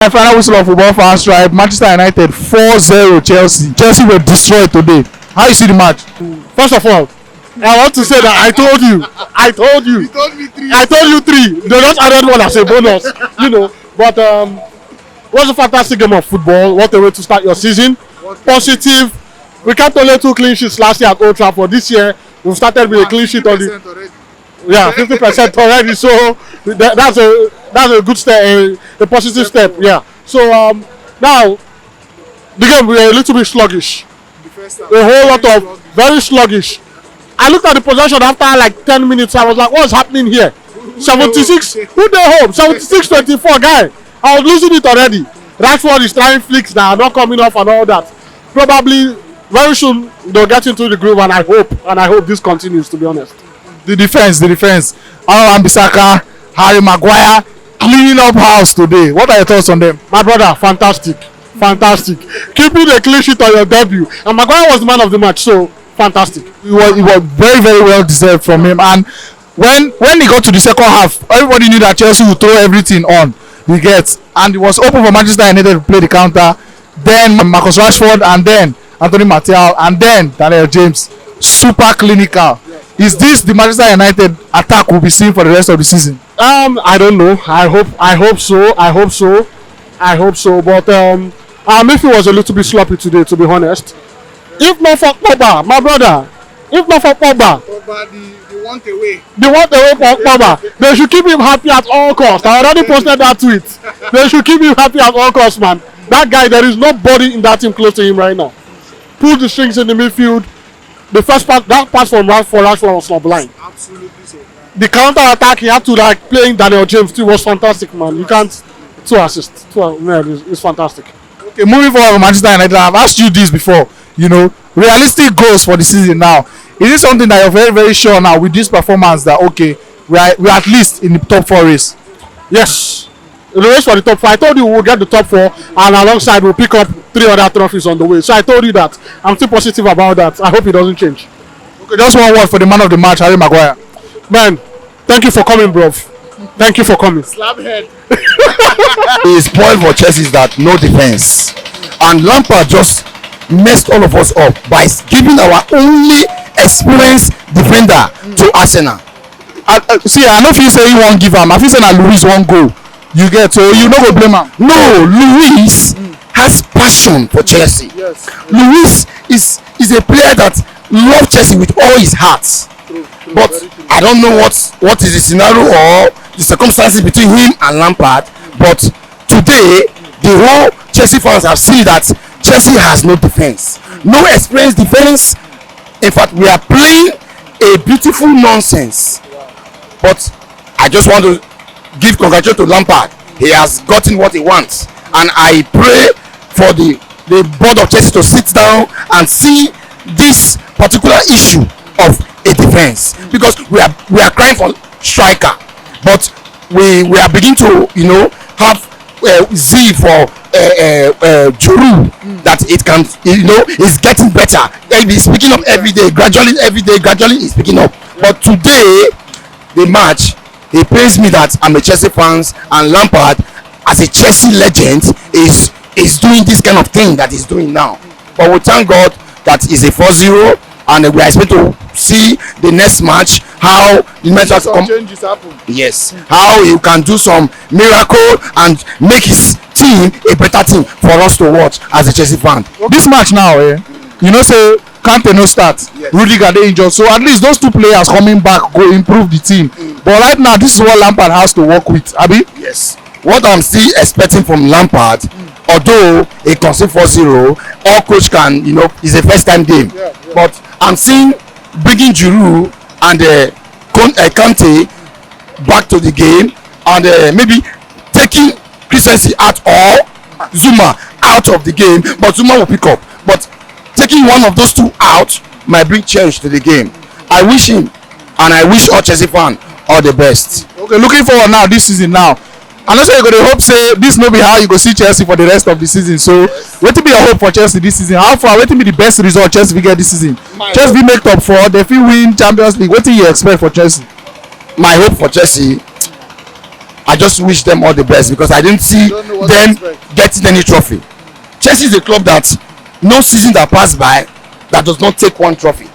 Final whistle of football fans strike. Manchester United 4-0 Chelsea. Chelsea were destroyed today. How you see the match? First of all, I want to say that I told you. You told me three. I told you three. They just added one as a bonus, But it was a fantastic game of football. What a way to start your season. Positive. We kept only 2 clean sheets last year at Old Trafford. This year we've started with a clean sheet on the. Already. Yeah, 50% already. So that's a good step, a positive step. Yeah. So now the game we were a little bit sluggish. The first half. A whole lot of very sluggish. I looked at the possession after like 10 minutes. I was like, what's happening here? 76. Who they home? 76-24, guy. I was losing it already. Rashford is trying flicks now, not coming off and all that. Probably very soon they'll get into the groove, and I hope this continues. To be honest. The defense. Aaron Bissaka, Harry Maguire cleaning up house today. What are your thoughts on them? My brother, fantastic. Keeping a clean sheet on your debut, and Maguire was the man of the match. So fantastic. It was very, very well deserved from him. And when he got to the second half, everybody knew that Chelsea would throw everything on the gets, and it was open for Manchester United to play the counter. Then Marcus Rashford, and then Anthony Martial, and then Daniel James. Super clinical. Is this the Manchester United attack we'll be seeing for the rest of the season? I don't know. I hope so. But our midfield was a little bit sloppy today, to be honest. If not for Pogba, my brother. Pogba, the want away. For Pogba. They should keep him happy at all costs. I already posted that tweet. They should keep him happy at all costs, man. That guy, there is nobody in that team close to him right now. Pull the strings in the midfield. The first part, that pass from Rashford was not blind. Absolutely so. The counter attack he had to playing Daniel James too was fantastic, man. You can't 2 assists. It's fantastic. Okay, moving forward with Manchester United, I've asked you this before. Realistic goals for the season now. Is it something that you're very, very sure now with this performance that we're at least in the top 4 race? Yes. The race for the top 4. I told you we'll get the top 4, and alongside we'll pick up 3 other trophies on the way. So I told you that. I'm still positive about that. I hope it doesn't change. Okay, just one word for the man of the match, Harry Maguire. Man, thank you for coming, bro. Thank you for coming. Slap head. Is spoiled for Chelsea is that no defense, and Lapard just messed all of us up by giving our only experienced defender to Arsenal. See, I know if you say you won't give him, I feel say that Luis won't go. You get, so you no go blame him. No, Luis has passion for Chelsea. Yes. Luis is a player that loves Chelsea with all his heart. True. But I don't know what is the scenario or the circumstances between him and Lapard. But today, the whole Chelsea fans have seen that Chelsea has no defense, no experienced defense. In fact, we are playing a beautiful nonsense. But I just want to give congratulations to Lapard. He has gotten what he wants, and I pray for the board of Chelsea to sit down and see this particular issue of a defense, because we are crying for striker, but we are beginning to have zeal for Giroud, that it can is getting better. He's picking up every day, gradually he's picking up. But today the match, it pains me that I'm a Chelsea fan, and Lapard, as a Chelsea legend, is doing this kind of thing that he's doing now. But we thank God that it's a 4-0, and we are expected to see the next match how the match has come. Changes happen. Yes, how he can do some miracle and make his team a better team for us to watch as a Chelsea fan. This match now, say Kante no start. Yes. Rudiger dey injured, so at least those 2 players coming back go improve the team. But right now, this is what Lapard has to work with, Abi. Yes, what I'm still expecting from Lapard, although he concede 4-0, all coach can, it's a first time game. Yeah. But I'm seeing bringing Giroud and Kante back to the game, and maybe taking Christensen out or Zuma out of the game, but Zuma will pick up. But taking one of those 2 out might bring change to the game. I wish him, and I wish all Chelsea fans all the best. Okay, looking forward now this season now. I know say you go dey hope say this no be how you go see Chelsea for the rest of the season. So wetin be your hope for Chelsea this season? How far? Wetin be the best result Chelsea fit get this season? Chelsea make top 4, they fit win Champions League. Wetin you expect for Chelsea? My hope for Chelsea, I just wish them all the best because I didn't see Don't know what them to expect. getting any trophy. Chelsea is a club that no season that passed by that does not take one trophy.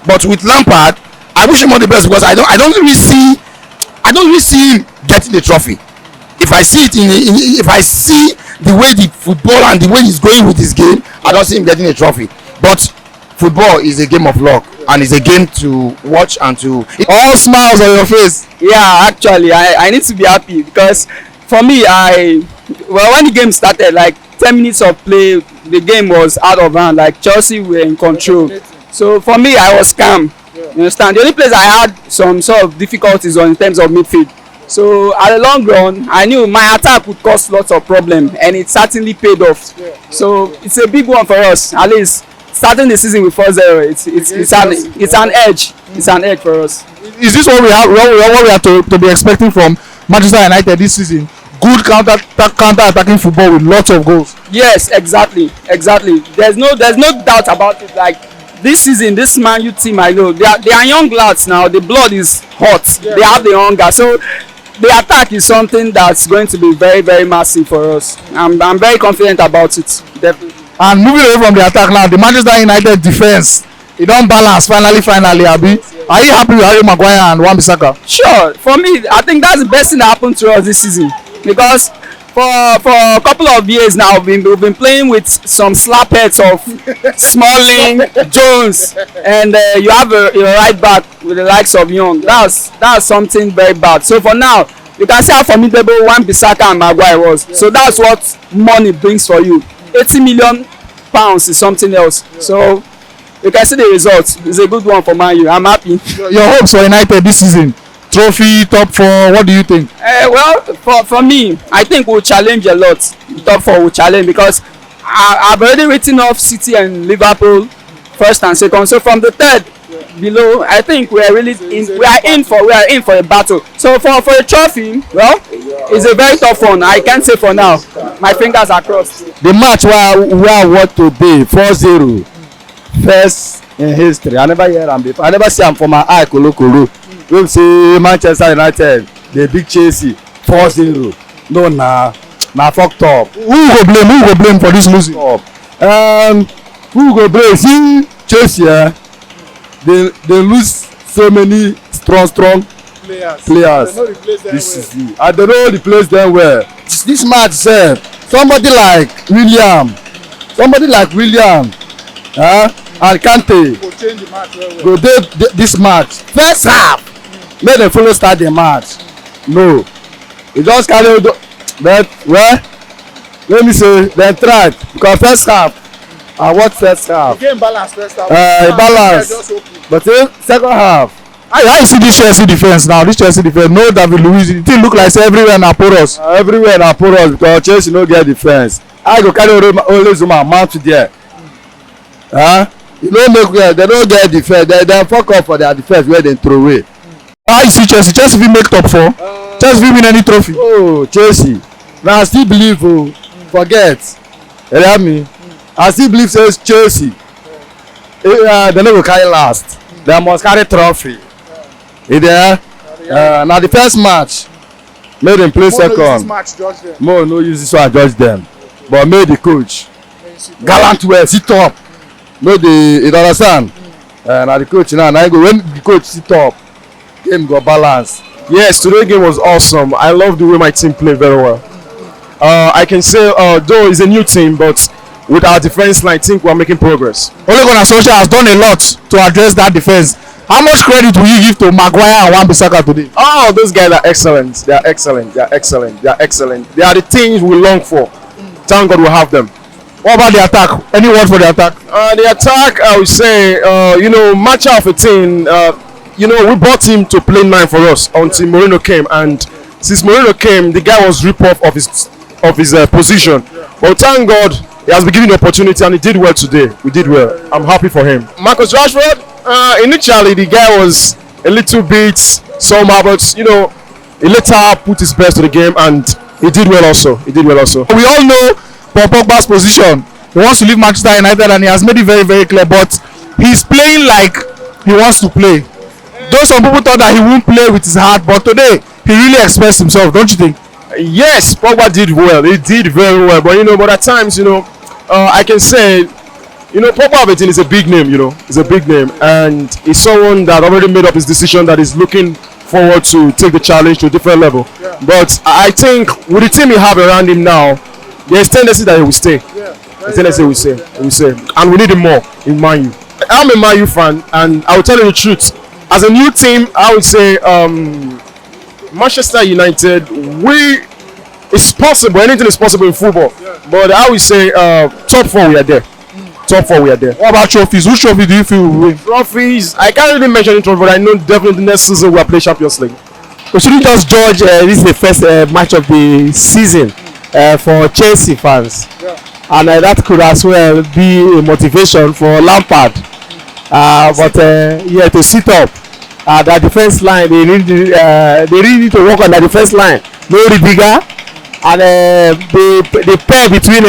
But with Lampard, I wish him all the best because I don't really see him getting the trophy. If I see it if I see the way the football and the way he's going with his game, I don't see him getting a trophy. But football is a game of luck and it's a game to watch and to All smiles on your face. Yeah, actually, I need to be happy because for me, when the game started, like 10 minutes of play, the game was out of hand. Like Chelsea were in control. So for me, I was calm. You understand? The only place I had some sort of difficulties on in terms of midfield. So at the long run, I knew my attack would cause lots of problem, and it certainly paid off. So it's a big one for us. At least starting the season with 4-0, it's an edge. It's an edge for us. Is this what we have to be expecting from Manchester United this season? Good counter attacking football with lots of goals. Yes, exactly. There's no doubt about it. Like this season, this Man U team, I know they are young lads now. The blood is hot. They have the hunger. So the attack is something that's going to be very, very massive for us. I'm very confident about it. Definitely. And moving away from the attack now, the Manchester United defense, it don't balance finally, Abi. Are you happy with Harry Maguire and Wan-Bissaka? Sure. For me, I think that's the best thing that happened to us this season because for a couple of years now we've been playing with some slapheads of Smalling, Jones, and you have a right back with the likes of Young. That's something very bad. So for now, you can see how formidable Wan-Bissaka and Maguire was. So that's what money brings for you. 80 million pounds is something else. So you can see the results. It's a good one for Man U. I'm happy. Your hopes for United this season? Trophy, top 4, what do you think? Well, for me, I think we'll challenge a lot. The top 4 will challenge because I've already written off City and Liverpool first and second. So from the third below, I think we are really in for a battle. So for a trophy, well, it's a very tough one. I can't say for now. My fingers are crossed. The match where what today 4-0 first in history. I never hear am before. I never see am for my eye kolo. We say Manchester United dey beat Chelsea 4-0. No na fucked up. Who go blame for this losing? Who go blame? See Chelsea they lose so many strong players. They no replace them This well. is it. I don't know replace them well. This match somebody like William and Kante Go change the match well. go dey this match first half make dem follow start the match. No, e just carry but well let me say dem try because first half I watch first half The game balance first half. balance. Just open. but second half How you see this Chelsea defense now? This Chelsea defense, no David Luiz. The thing look like say everywhere na porous. everywhere na porous because Chelsea no get defence. I go carry only Zuma mount there. You no make well dem no get defence dem fuck up for their defence wey dem throw away. How you see Chelsea? Chelsea fit make top 4. Chelsea fit win any trophy. Oh Chelsea na I still believe forget you hear me I still believe say Chelsea dem no go carry last dem must carry trophy. You there na the first match make dem play More no use this second match judge them. more no use this one judge dem but make the coach gallant well sit up no dey you understand na the coach now na him go when the coach sit up game go balance. Yes, today's game was awesome. I love the way my team played very well. I can say, though it's a new team, but with our defense line, I think we're making progress. Ole Gunnar Solskjaer has done a lot to address that defense. How much credit will you give to Maguire and Wan-Bissaka today? Oh, those guys are excellent. They are excellent. They are the things we long for. Thank God we have them. What about the attack? Any word for the attack? The attack, I would say, match of a team. We brought him to play 9 for us until Mourinho came, and since Mourinho came, the guy was ripped off of his position. But thank God he has been given the opportunity, and he did well today. We did well. I'm happy for him. Marcus Rashford, initially the guy was a little bit somehow, but he later put his best to the game, and he did well also. We all know Paul Pogba's position. He wants to leave Manchester United and he has made it very, very clear, but he's playing like he wants to play. Though some people thought that he won't play with his heart, but today he really expressed himself, don't you think? Yes, Pogba did well. He did very well. But but at times, I can say, Pogba Everton is a big name. He's a big name, and he's someone that already made up his decision that is looking forward to take the challenge to a different level. Yeah. But I think with the team he have around him now, there's tendency that he will stay. Yeah. There's tendency he will stay, and we need him more in Man U. I'm a Man U fan, and I will tell you the truth. As a new team, I would say Manchester United. It's possible. Anything is possible in football. Yeah. But I would say top 4 we are there. Top 4 we are there. What about trophies? Which trophy do you feel will win? Trophies, I can't really mention any trophy, but I know definitely next season we'll play Champions League. We shouldn't just judge this is the first match of the season for Chelsea fans. Yeah. And that could as well be a motivation for Lapard. But to sit up that defense line, they really need to work on the defense line. No Ridiga, and the pair between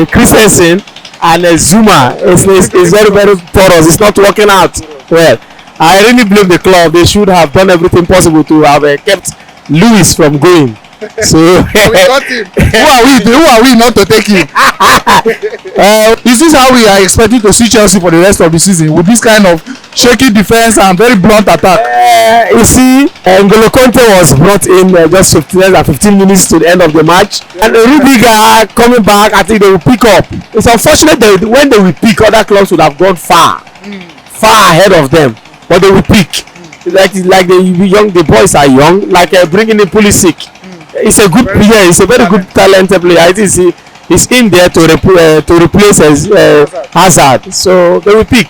Christensen and Zuma is very, very porous. It's not working out well. I really blame the club. They should have done everything possible to have kept Lewis from going. So we got him. Who are we not to take him? Is this how we are expecting to see Chelsea for the rest of the season, with this kind of shaky defense and very blunt attack? You see, N'Golo Kante was brought in just 15 minutes to the end of the match, and Rudiger coming back. I think they will pick up. It's unfortunate that when they will pick, other clubs would have gone far ahead of them, but they will pick. Like the boys are young, like bringing in Pulisic. He's a good player. He's a very good talented player. I think he's in there to replace Hazard. So they will pick.